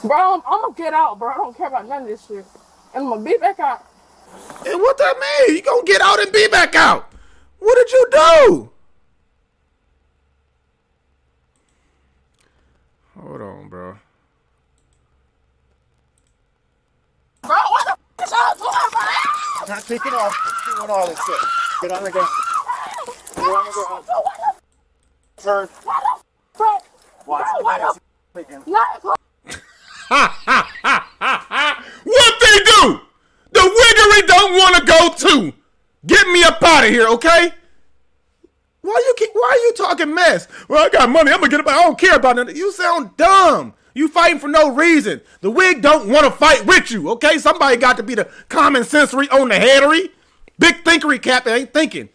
Bro, I'm gonna get out, bro. I don't care about none of this shit. And I'm gonna be back out. And what that mean? You gonna get out and be back out? What did you do? Hold on, bro. Bro, what the f is y'all doing, bro? Not taking off. Doing all this shit. Get on the ground. Get on the ground. Turn. Bro, Watch. What they do? The wiggery don't want to go too. Get me up out of here, okay? Why are you talking mess? Well, I got money. I'm gonna get it. I don't care about nothing. You sound dumb. You fighting for no reason. The wig don't want to fight with you, okay? Somebody got to be the common sensory on the headery. Big thinkery cap that ain't thinking.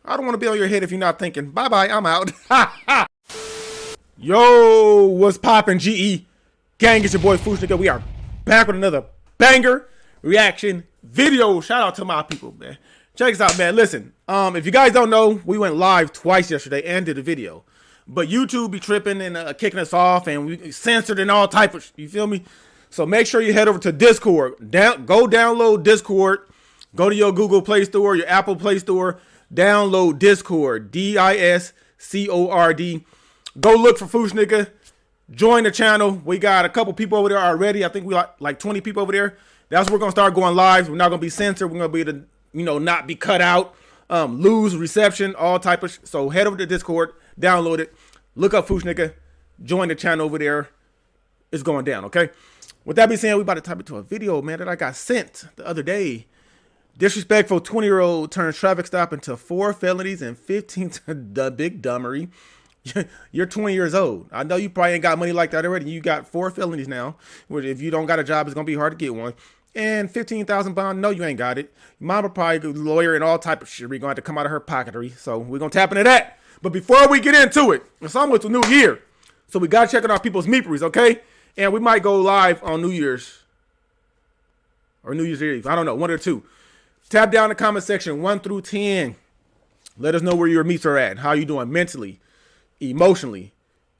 I don't want to be on your head if you're not thinking. Bye-bye, I'm out. Yo, what's poppin', GE? Gang, it's your boy Foosh Nigga. We are back with another banger reaction video. Shout out to my people, man. Check us out, man. Listen, if you guys don't know, we went live twice yesterday and did a video. But YouTube be tripping and kicking us off, and we censored and all type of, you feel me? So make sure you head over to Discord. Go download Discord. Go to your Google Play Store, your Apple Play Store. Download Discord, D-I-S-C-O-R-D. Go look for Foosh Nigga. Join the channel. We got a couple people over there already. I think we like 20 people over there. That's where we're gonna start going live. We're not gonna be censored. We're gonna be the, not be cut out, lose reception, all type of. So head over to Discord, download it, look up Foosh Nigga, join the channel over there. It's going down, okay? With that being said, we about to type into a video, man, that I got sent the other day. Disrespectful 20-year-old turns traffic stop into 4 felonies and 15 the big dummery. You're 20 years old. I know you probably ain't got money like that already. You got 4 felonies now, which if you don't got a job, it's going to be hard to get one. And 15,000 bond, no, you ain't got it. Your mama probably a lawyer and all type of shit. We're going to have to come out of her pocketry. So we're going to tap into that. But before we get into it, it's almost a new year. So we got to check on our people's meeperies, okay? And we might go live on New Year's or New Year's Eve. I don't know, one or two. Tap down in the comment section, 1 through 10. Let us know where your meets are at. How you doing mentally, emotionally,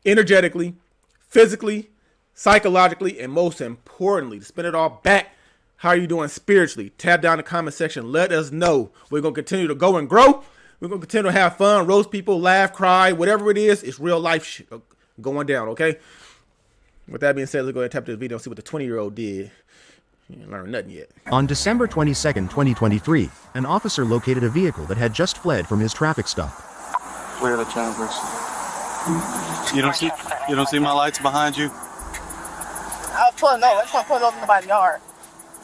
energetically, physically, psychologically, and most importantly, to spin it all back, how are you doing spiritually? Tap down in the comment section. Let us know. We're going to continue to go and grow. We're going to continue to have fun, roast people, laugh, cry, whatever it is. It's real life shit going down, okay? With that being said, let's go ahead and tap this video and see what the 20-year-old did. You didn't learn nothing yet. On December 22nd, 2023, an officer located a vehicle that had just fled from his traffic stop. Clear the chambers. You don't see my lights behind you? I was pulling over. I just want to pull over in nobody's yard.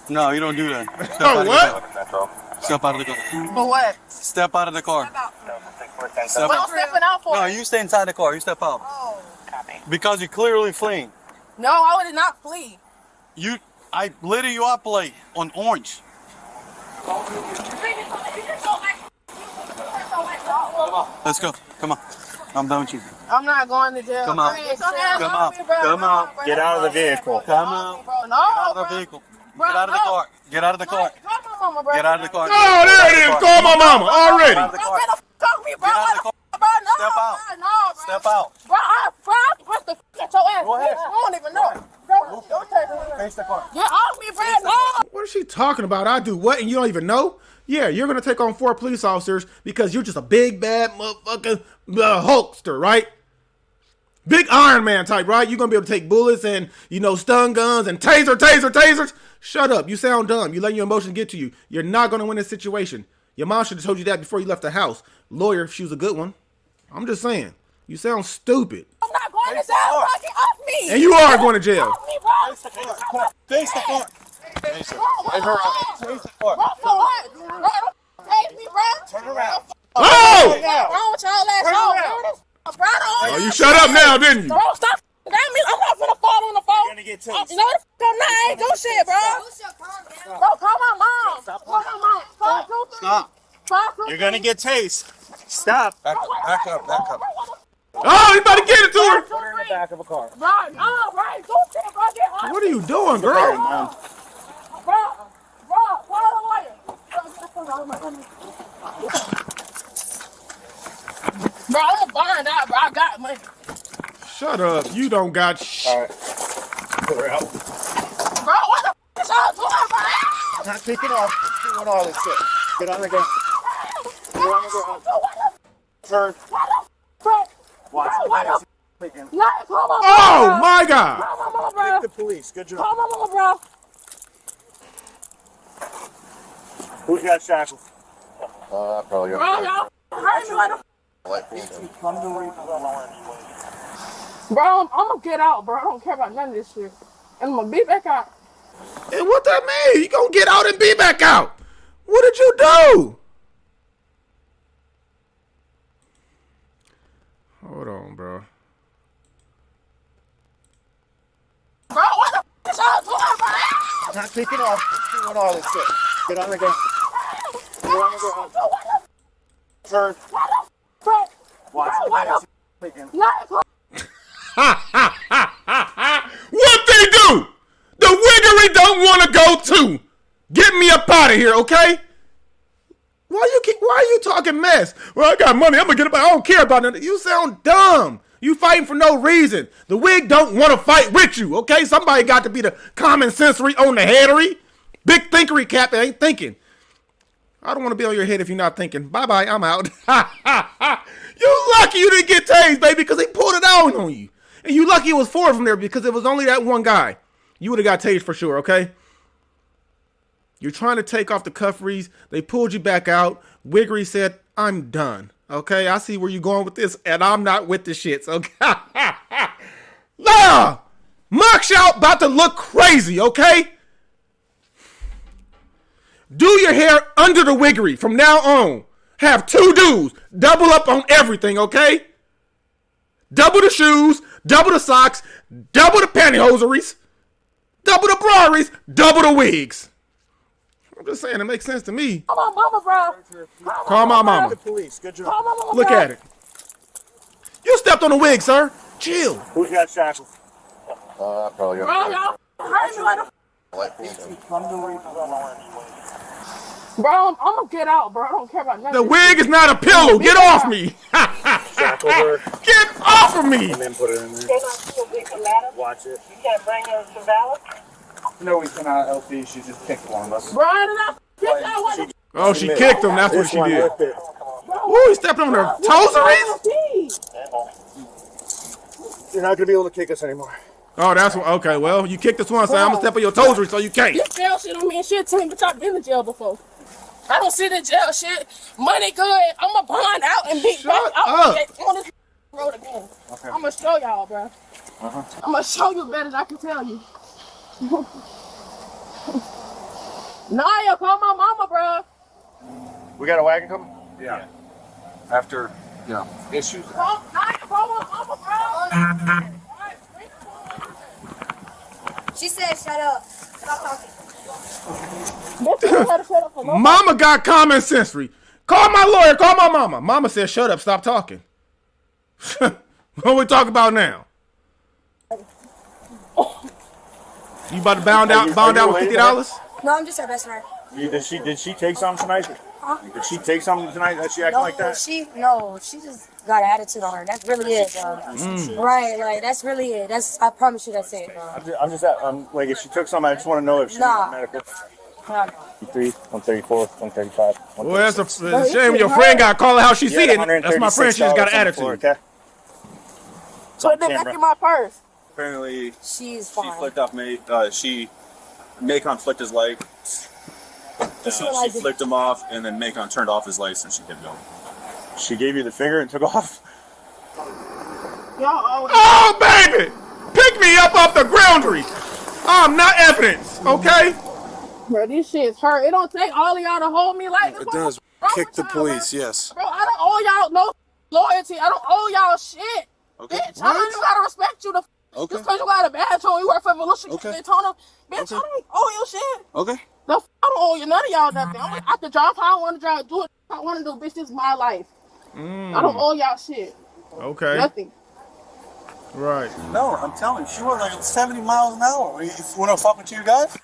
No, you don't do that. Oh, what? Step out of the car. For what? Step out of the car. Step What I'm out. stepping out for? No, you stay inside the car. You step out. Oh. Because you're clearly fleeing. No, I would not flee. I lit you up late on orange. Let's go. Come on. I'm done with you. I'm not going to jail. Come on. Come on. Come on. Get out of the vehicle. Come on. No, Get out of the vehicle. Get out of the car. Get out of the car. Call my mama, bro. Get out of the car. Oh, there it is. Call my mama already. Don't talk to me, bro. Get out of the car. Bro, no, Step out. Bro, no, bro. Step out. Bro, I press the at your ass. Go ahead. I don't even know. Bro, don't take me. Face the car. Get off me, bro. No. What is she talking about? I do what and you don't even know? Yeah, you're going to take on 4 police officers because you're just a big, bad motherfucking Hulkster, right? Big Iron Man type, right? You're going to be able to take bullets and, stun guns and tasers. Shut up. You sound dumb. You let your emotions get to you. You're not going to win this situation. Your mom should have told you that before you left the house. Lawyer, if she was a good one. I'm just saying. You sound stupid. I'm not going to jail, bro. Get off me. And you are going to jail. Off me, bro. Face the car. Face the car. Face her. Face her up. Face the car. Bro, for what? Bro, don't take me, bro. Turn around. Oh! What's wrong with y'all last Turn y'all, around. bro? Bro, Oh, you shut up now, didn't you? Bro, stop. That means I'm not finna fall on the phone. You're gonna get No, tased. the f I'm not. I ain't do shit, bro. Bro, call my mom. Call my mom. Stop. You're gonna get tased. Stop. Back up. Back up. Oh, you about to get it to her. Put her in the back of a car. Bro, no, bro. Do shit, bro. Get off. What are you doing, girl? Bro, call the lawyer. Bro, I'm gonna bind out, bro. I got money. Shut up. You don't got All right. her out. Bro, what the f is y'all doing, bro? Not taking off. Doing all this shit. Get on the ground. Get on the ground. Turn. Bro, Watch the what back. the yeah, call my Oh mama, my God! bro. Call my mama, Take bro. the police. Good job. Call my mama, bro. Who's got shackles? Probably Bro, y'all hurt me like a... Bro, I'm gonna get out, bro. I don't care about none of this shit. And I'm gonna be back out. And what that mean? You gonna get out and be back out? What did you do? Hold on, bro. Bro, what the f is y'all doing, bro? Not taking off. Doing all this shit. Get on the ground. Get on the ground. Turn. Bro, Watch the what back. yeah, call... What they do? The wiggery don't want to go too. Get me up out of here, okay? Why are you talking mess? Well, I got money. I'm gonna get up. I don't care about nothing. You sound dumb. You fighting for no reason. The wig don't want to fight with you, okay? Somebody got to be the common sensory on the headery. Big thinkery cap that ain't thinking. I don't want to be on your head if you're not thinking. Bye-bye, I'm out. You lucky you didn't get tased, baby, because he pulled it out on you. And you lucky it was 4 of them there because it was only that one guy. You would have got tased for sure, okay? You're trying to take off the cufferies. They pulled you back out. Wiggery said, I'm done. Okay, I see where you're going with this, and I'm not with the shits, okay? Nah! Mugshot about to look crazy, okay? Do your hair under the wiggery from now on. Have 2 dudes. Double up on everything, okay? Double the shoes, double the socks, double the pantyhoseries, double the bras, double the wigs. I'm just saying, it makes sense to me. Call my mama, bro. Call my mama. The police. Good job. Call my mama, Look bro. at it. You stepped on the wig, sir. Chill. Who's got shackles? Probably Bro, y'all hurt me like a... Bro, I'm gonna get out, bro. I don't care about nothing. The wig is not a pillow. Get off me. Shackle her Get off of me. and then put it in there. Watch it. You can't bring her to Valor? No, we cannot, LP. She just kicked one of us. Bro, I did not kick that one. Oh, she kicked him. That's what she did. Whipped it. Ooh, he stepped on her toesaries. You're not going to be able to kick us anymore. Oh, that's what. Okay, well, you kicked this one, so I'm gonna step on your toesaries, so you can't. This jail shit don't mean shit to me, but I've been in jail before. I don't sit in jail shit. Money good. I'm gonna bond out and be back Shut out up. on this road again. Okay. I'm gonna show y'all, bro. I'm gonna show you better than I can tell you. Naya, call my mama, bro. We got a wagon coming? Yeah. After, issues. Naya, call my mama, bro. She said, shut up. Stop talking. Bitch, you gotta shut up for my Mama got common sensory. Call my lawyer. Call my mama. Mama said, "Shut up. Stop talking." What we talk about now? You about to bound out with $50? No, I'm just her best friend. Did she take something tonight? Did she take something tonight that she acting like that? She just got an attitude on her. That's really it, dog. Right, like that's really it. I promise you that's it, dog. I'm like, if she took something, I just want to know if she Nah. needs medical. 103, 134, 135. Well, that's a shame. Your friend got called how she see it. That's my friend. She just got an attitude. Okay. Put it back in my purse. Apparently, she's she fine. flicked off Macon flicked his light. She flicked him off, and then Macon turned off his lights, and she kept going. She gave you the finger and took off. Oh, baby! Pick me up off the groundery. I'm not evidence, okay? Bro, this shit's hurt. It don't take all of y'all to hold me like this. It does. Kick the police, yes. Bro, I don't owe y'all no loyalty. I don't owe y'all shit. Okay. Bitch, I don't even gotta respect you. Okay. Just because you got a badge on, you work for Evolution, Okay. Daytona. Bitch, Okay. I don't owe you shit. Okay. I don't owe you none of y'all nothing. I can drive how I want to drive, do it how I want to do. Bitch, this is my life. I don't owe y'all shit. Okay. Nothing. Right. No, I'm telling you, she was like 70 miles an hour. When I was talking to you guys,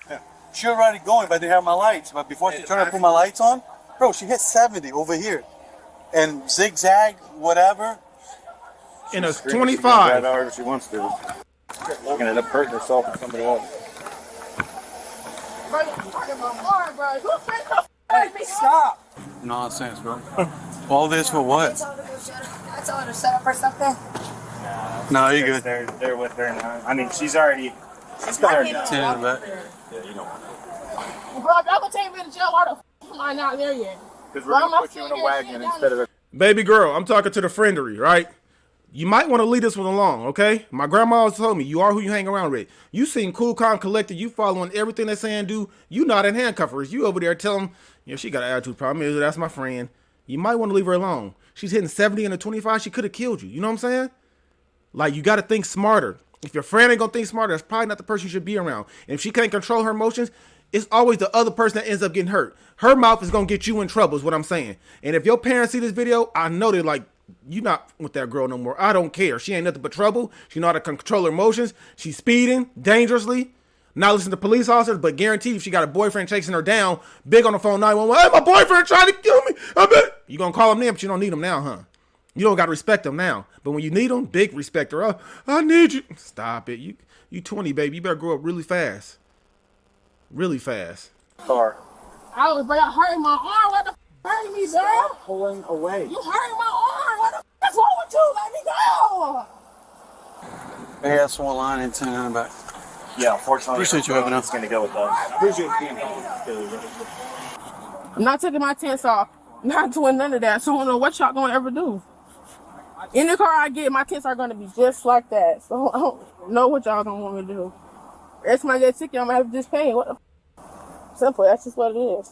she was already going, but I didn't have my lights. But before she turned to put my lights on, bro, she hit 70 over here. And zigzag, whatever. In a Drive 25. however she wants to. You're gonna end up hurting yourself and somebody else. Bro, you're hurting my heart, bro. You finna Hey, stop! Nonsense, bro. All this for what? I told her to set up or something. No, you good. They're with her now. I mean, she's got her now. Ten in the back. Yeah, you know. Bro, if y'all gonna take me to jail, why the f am I not there yet? Because we're gonna put you in a wagon instead of a. Baby girl, I'm talking to the friendery, right? You might want to leave this one alone, okay? My grandma always told me, you are who you hang around with. You seem cool, calm, collected. You following everything they're saying do. You not in handcuffers. You over there telling them, yeah, she got an attitude problem. That's my friend. You might want to leave her alone. She's hitting 70 and a 25. She could have killed you. You know what I'm saying? Like, you got to think smarter. If your friend ain't going to think smarter, that's probably not the person you should be around. And if she can't control her emotions, it's always the other person that ends up getting hurt. Her mouth is going to get you in trouble is what I'm saying. And if your parents see this video, I know they're like, you not with that girl no more. I don't care. She ain't nothing but trouble. She know how to control her emotions. She's speeding dangerously. Not listen to police officers, but guaranteed if she got a boyfriend chasing her down, big on the phone 911, hey, my boyfriend trying to kill me. I bet you gonna call him then, but you don't need him now, huh? You don't gotta respect him now. But when you need him, big respect her. Oh, I need you. Stop it. You 20, baby. You better grow up really fast. Really fast. Car. I was, bro, y'all hurting my arm. What the f hurting me, bro? Pulling away. You hurting my arm. What the f is wrong with you? Let me go. Hey, that's one line and 10 in the back. Yeah, unfortunately. Appreciate you having us. It's gonna go with us. Appreciate you being here. I'm not taking my tents off. Not doing none of that. So I don't know what y'all gonna ever do. In the car I get, my tents are gonna be just like that. So I don't know what y'all gonna want me to do. Every time I get a ticket, I'm gonna have to just pay. What the f? Simple. That's just what it is.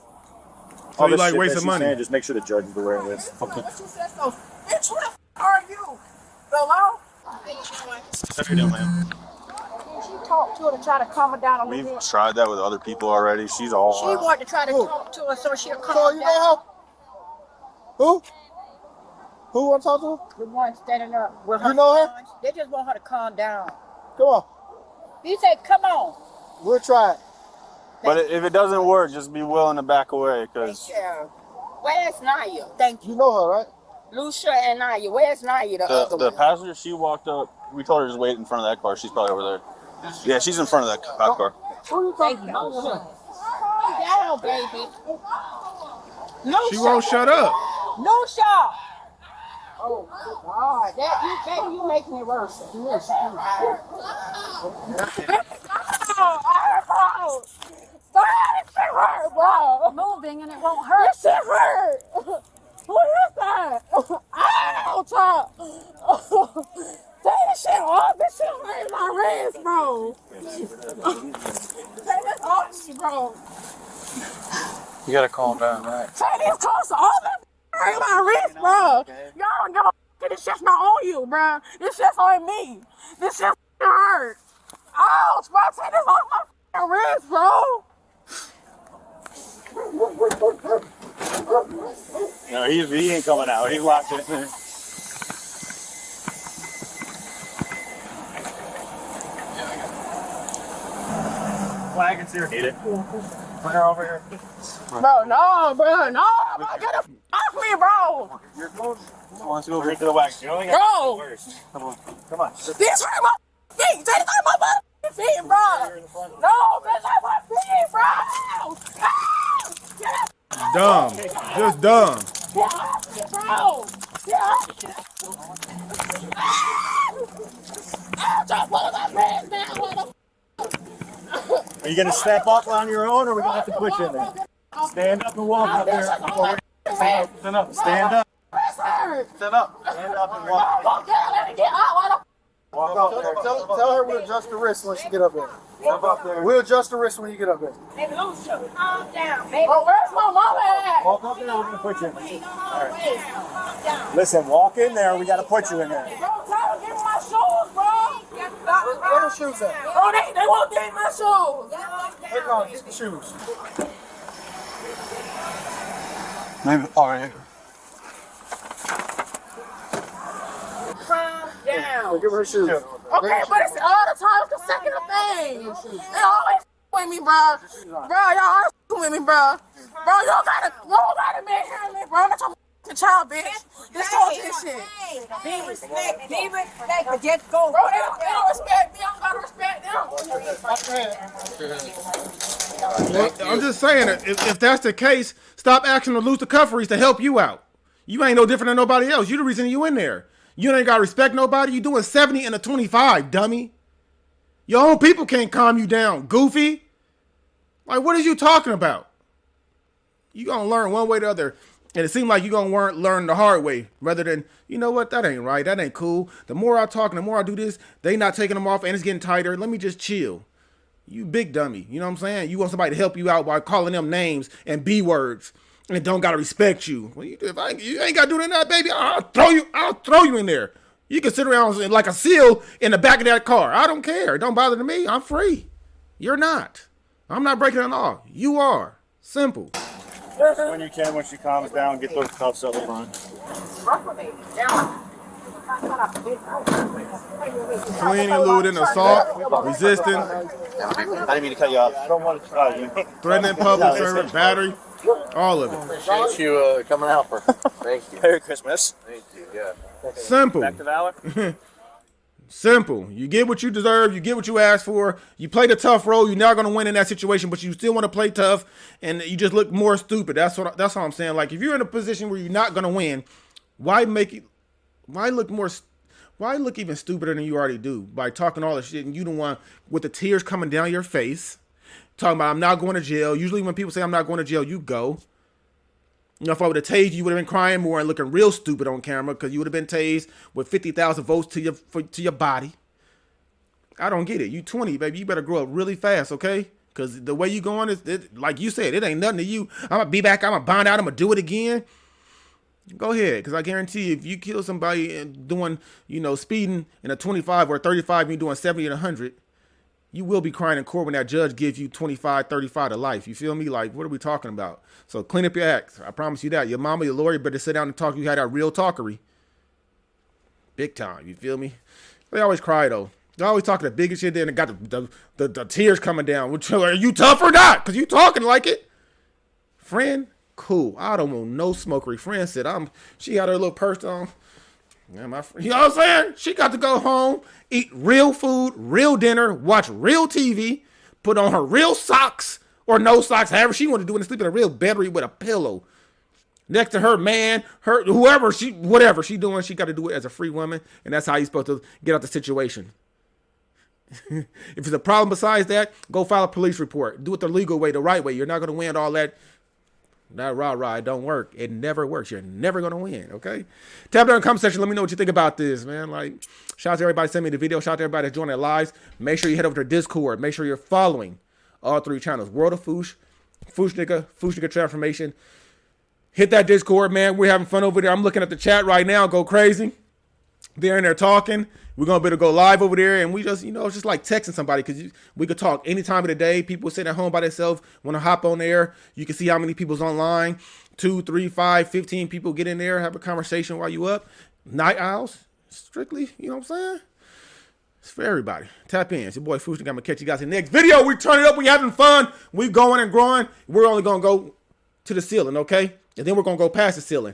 So you like wasting money? Just make sure the judge is aware of this. Okay. What you said so? Bitch, who the f are you? Hello? How you doing, man? She talked to her to try to calm her down a little We've bit. tried that with other people already. She's all. She wanted to try to talk to her so she'll So calm you down. know how? Who want to talk to her? The one standing up with her. You know her? sons. They just want her to calm down. Come on. He said, "Come on." We'll try it. But if it doesn't work, just be willing to back away, because Yeah. Where's Naya? Thank you. You know her, right? Lucia and Naya. Where's Naya? The other the one. passenger, she walked up. We told her to just wait in front of that car. She's probably over there. Yeah, she's in front of that cop car. Who you talking about? Calm down, baby. No, She won't shut up. No shot. Oh God! That you making it worse. This shit hurt, bro. Moving and it won't hurt. This shit hurt. What is that? Ow, child. Take this shit off. This shit hurt my wrist, bro. Take this off me, bro. You gotta calm down, right? Take this close off me. Hurt my wrist, bro. Y'all don't give a f. This shit's not on you, bro. This shit's on me. This shit hurt. Ouch, bro. Take this off my wrist, bro. No, he ain't coming out. He's locked in there. Well, I can see her. Need it. Put her over here. Bro, no, bro. No, bro. Get the f off me, bro. You're close. Let's go over to the wax. You only got Bro. worse. Come on. Come on. This hurt my feet. Take this out my motherfucking feet, bro. No, bitch, hurt my feet, bro. Ah! Get up. Dumb. Just dumb. Get up, bro. Get up. Ah! Just put my pants down. What the f? Are you gonna step up on your own, or are we gonna have to put you in there? Stand up and walk up there. Stand up. Stand up. Wrist hurt. Stand up. Stand up and walk. Fuck yeah, let me get out. What the f? Walk up there. Tell her we'll adjust the wrist when she get up there. Walk up there. We'll adjust the wrist when you get up there. Hey, Lucia, calm down, baby. Bro, where's my mama at? Walk up there. We're gonna put you in there. All right. Listen, walk in there. We gotta put you in there. Bro, tell her give me my shoes, bro. Where the shoes at? Bro, they won't give me my shoes. Hey, Carl, get the shoes. Maybe. All right. Calm down. Give her her shoes. Okay, but it's all the time consecutive things. They always with me, bro. Bro, y'all always with me, bro. Bro, you don't gotta make me, bro. I'm not trying to The child, bitch. This all this shit. Be respect, just go. Bro, they don't respect me. I don't gotta respect them. I'm just saying, if that's the case, stop asking to lose the cufferys to help you out. You ain't no different than nobody else. You the reason you in there. You ain't got to respect nobody. You doing 70 and a 25, dummy. Your own people can't calm you down, goofy. Like, what is you talking about? You gonna learn one way or the other. And it seems like you gonna learn the hard way rather than, you know what, that ain't right. That ain't cool. The more I talk and the more I do this, they not taking them off and it's getting tighter. Let me just chill. You big dummy. You know what I'm saying? You want somebody to help you out by calling them names and B words and don't gotta respect you. Well, you ain't gotta do that, baby. I'll throw you in there. You can sit around like a seal in the back of that car. I don't care. It don't bother to me. I'm free. You're not. I'm not breaking the law. You are. Simple. When you can, when she calms down, get those cuffs up front. Fleeing, eluding, assault, resisting, I didn't mean to cut you off. I don't want to try you. threatening public servant, battery, all of it. Appreciate you coming out for. Thank you. Merry Christmas. Thank you. Yeah. Simple. Back to Valor. Simple. You get what you deserve. You get what you asked for. You play the tough role. You're not going to win in that situation, but you still want to play tough, and you just look more stupid. That's all I'm saying. Like, if you're in a position where you're not going to win, why look even stupider than you already do by talking all the shit, and you the one with the tears coming down your face, talking about I'm not going to jail. Usually when people say I'm not going to jail, you go. You know, if I would have tased you, would have been crying more and looking real stupid on camera because you would have been tased with 50,000 volts to your body. I don't get it. You 20, baby. You better grow up really fast, okay? Because the way you going is, like you said, it ain't nothing to you. I'm going to be back. I'm going to bond out. I'm going to do it again. Go ahead, because I guarantee you, if you kill somebody doing, speeding in a 25 or a 35, you're doing 70 and 100, you will be crying in court when that judge gives you 25, 35 to life. You feel me? Like, what are we talking about? So clean up your act. I promise you that. Your mama, your lawyer better sit down and talk. You had that real talkery. Big time. You feel me? They always cry, though. They always talking the biggest shit there and got the tears coming down. Are you tough or not? Because you talking like it. Friend, cool. I don't want no smokery. Friend said, she had her little purse on. Yeah, you know what I'm saying? She got to go home, eat real food, real dinner, watch real TV, put on her real socks or no socks, however she wanted to do it, and sleep in a real bed with a pillow. Next to her man, whatever she doing, she got to do it as a free woman, and that's how you're supposed to get out the situation. If it's a problem besides that, go file a police report. Do it the legal way, the right way. You're not going to win all that. That rah-rah, it don't work. It never works. You're never going to win, okay? Tap down in the comment section. Let me know what you think about this, man. Like, shout out to everybody send me the video. Shout out to everybody that's joining their lives. Make sure you head over to Discord. Make sure you're following all three channels. World of Foosh, Foosh Nigga Transformation. Hit that Discord, man. We're having fun over there. I'm looking at the chat right now. Go crazy. They're in there talking. We're going to be able to go live over there. And we just, it's just like texting somebody because we could talk any time of the day. People sitting at home by themselves want to hop on there. You can see how many people's online. 2, 3, 5, 15 people get in there, have a conversation while you up. Night owls, strictly, you know what I'm saying? It's for everybody. Tap in. It's your boy Foosh. I'm going to catch you guys in the next video. We turn it up. We having fun. We going and growing. We're only going to go to the ceiling, okay? And then we're going to go past the ceiling.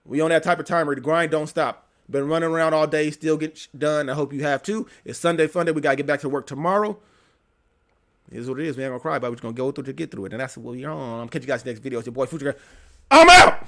We on that type of timer. The grind don't stop. Been running around all day, still get done. I hope you have too. It's Sunday fun day. We got to get back to work tomorrow. It is what it is. We ain't going to cry about it. We're just going to go through to get through it. And that's what we're on. I'm catching you guys next video. It's your boy Foosh. I'm out.